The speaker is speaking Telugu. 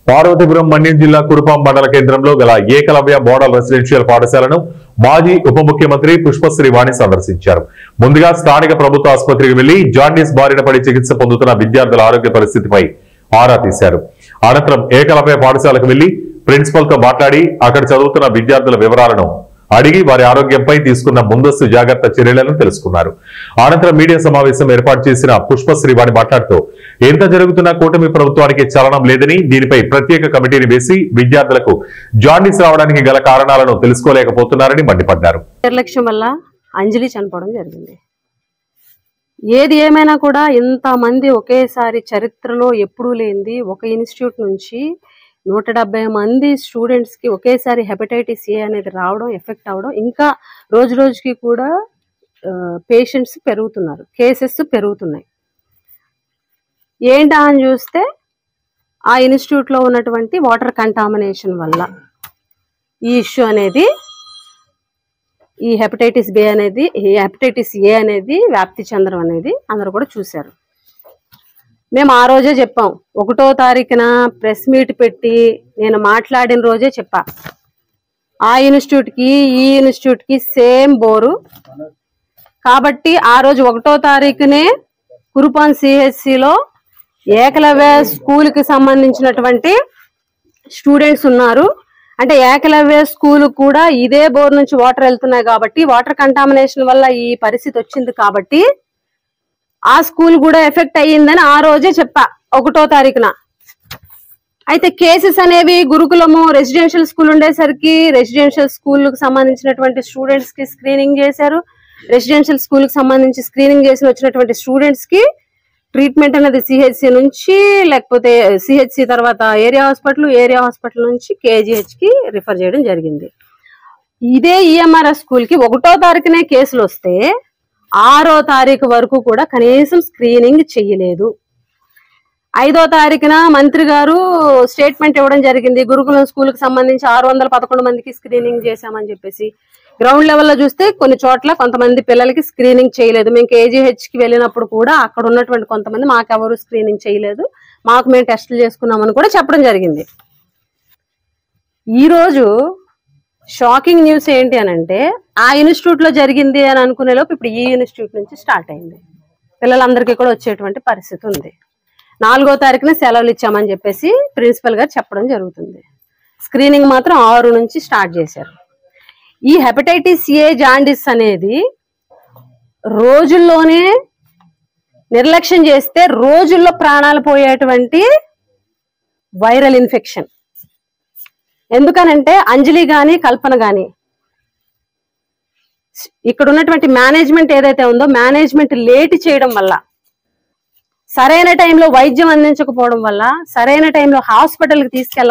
పార్వతీపురం మన్యం జిల్లా కురుపాం మండల కేంద్రంలో గల ఏకలవ్య మోడల్ రెసిడెన్షియల్ పాఠశాలను మాజీ ఉప ముఖ్యమంత్రి పుష్పశ్రీ వాణి సందర్శించారు. ముందుగా స్థానిక ప్రభుత్వ ఆసుపత్రికి వెళ్లి జాండీస్ బారిన పడి చికిత్స పొందుతున్న విద్యార్థుల ఆరోగ్య పరిస్థితిపై ఆరా తీశారు. అనంతరం ఏకలవ్య పాఠశాలకు వెళ్లి ప్రిన్సిపల్ తో మాట్లాడి అక్కడ చదువుతున్న విద్యార్థుల వివరాలను అడిగి వారి ఆరోగ్యంపై తీసుకున్న ముందస్తు జాగ్రత్త చర్యలను తెలుసుకున్నారు. అనంతరం మీడియా సమావేశం ఏర్పాటు చేసిన పుష్పశ్రీ వాణి మాట్లాడుతూ ఎంత జరుగుతున్న కూటమి ప్రభుత్వానికి చలనం లేదని, దీనిపై ప్రత్యేక కమిటీని వేసి విద్యార్థులకు జాండీస్ రావడానికి గల కారణాలను తెలుసుకోలేకపోతున్నారని మండిపడ్డారు. నిర్లక్ష్యం వల్ల అంజలి చనిపోవడం జరిగింది. ఏది ఏమైనా కూడా ఇంతమంది ఒకేసారి చరిత్రలో ఎప్పుడూ లేనిది ఒక ఇన్స్టిట్యూట్ నుంచి 170 మంది స్టూడెంట్స్ కి ఒకేసారి హెపటైటిస్ ఏ అనేది రావడం, ఎఫెక్ట్ అవడం, ఇంకా రోజు రోజుకి కూడా పేషెంట్స్ పెరుగుతున్నారు, కేసెస్ పెరుగుతున్నాయి. ఏంటా అని చూస్తే ఆ ఇన్స్టిట్యూట్లో ఉన్నటువంటి వాటర్ కంటామినేషన్ వల్ల ఈ ఇష్యూ అనేది, ఈ హెపటైటిస్ ఏ అనేది వ్యాప్తి చెందడం అనేది అందరూ కూడా చూశారు. మేము ఆ రోజే చెప్పాం, 1వ తారీఖున ప్రెస్ మీట్ పెట్టి నేను మాట్లాడిన రోజే చెప్పా, ఆ ఇన్స్టిట్యూట్కి ఈ ఇన్స్టిట్యూట్కి సేమ్ బోరు కాబట్టి ఆ రోజు 1వ తారీఖునే కురుపాం సిహెచ్సిలో ఏకలవ్య స్కూల్కి సంబంధించినటువంటి స్టూడెంట్స్ ఉన్నారు. అంటే ఏకలవ్య స్కూల్ కూడా ఇదే బోర్ నుంచి వాటర్ వెళ్తున్నాయి కాబట్టి, వాటర్ కంటామినేషన్ వల్ల ఈ పరిస్థితి వచ్చింది కాబట్టి ఆ స్కూల్ కూడా ఎఫెక్ట్ అయ్యిందని ఆ రోజే చెప్పా 1వ తారీఖున. అయితే కేసెస్ అనేవి గురుకులము రెసిడెన్షియల్ స్కూల్ ఉండేసరికి రెసిడెన్షియల్ స్కూల్కి సంబంధించినటువంటి స్టూడెంట్స్ కి స్క్రీనింగ్ చేశారు. రెసిడెన్షియల్ స్కూల్ కి సంబంధించి స్క్రీనింగ్ చేసి వచ్చినటువంటి స్టూడెంట్స్ కి ట్రీట్మెంట్ అనేది సిహెచ్సి నుంచి, లేకపోతే సిహెచ్సి తర్వాత ఏరియా హాస్పిటల్ నుంచి కేజీహెచ్ కి రిఫర్ చేయడం జరిగింది. ఇదే ఈఎంఆర్ఎస్ స్కూల్ కి 1వ తారీఖునే కేసులు వస్తే 6వ తారీఖు వరకు కూడా కనీసం స్క్రీనింగ్ చెయ్యలేదు. 5వ తారీఖున మంత్రి గారు స్టేట్మెంట్ ఇవ్వడం జరిగింది, గురుకులం స్కూల్ కి సంబంధించి 611 మందికి స్క్రీనింగ్ చేశామని చెప్పేసి. గ్రౌండ్ లెవెల్లో చూస్తే కొన్ని చోట్ల కొంతమంది పిల్లలకి స్క్రీనింగ్ చేయలేదు. మేము కేజీహెచ్ కి వెళ్ళినప్పుడు కూడా అక్కడ ఉన్నటువంటి కొంతమంది మాకెవరు స్క్రీనింగ్ చేయలేదు, మాకు మేము టెస్టులు చేసుకున్నామని కూడా చెప్పడం జరిగింది. ఈరోజు షాకింగ్ న్యూస్ ఏంటి అని అంటే, ఆ ఇన్స్టిట్యూట్ లో జరిగింది అని అనుకునే లోపు ఇప్పుడు ఈ ఇన్స్టిట్యూట్ నుంచి స్టార్ట్ అయింది. పిల్లలందరికీ కూడా వచ్చేటువంటి పరిస్థితి ఉంది. 4వ తారీఖున సెలవులు ఇచ్చామని చెప్పేసి ప్రిన్సిపల్ గారు చెప్పడం జరుగుతుంది. స్క్రీనింగ్ మాత్రం 6 నుంచి స్టార్ట్ చేశారు. ఈ హెపటైటిస్ ఏ జాండీస్ అనేది రోజుల్లోనే నిర్లక్ష్యం చేస్తే రోజుల్లో ప్రాణాలు పోయేటువంటి వైరల్ ఇన్ఫెక్షన్. ఎందుకనంటే అంజలి గాని కల్పన గాని ఇక్కడ ఉన్నటువంటి మేనేజ్మెంట్ ఏదైతే ఉందో మేనేజ్మెంట్ లేట్ చేయడం వల్ల, సరైన టైంలో వైద్యం అందించకపోవడం వల్ల, సరైన టైంలో హాస్పిటల్కి తీసుకెళ్ళ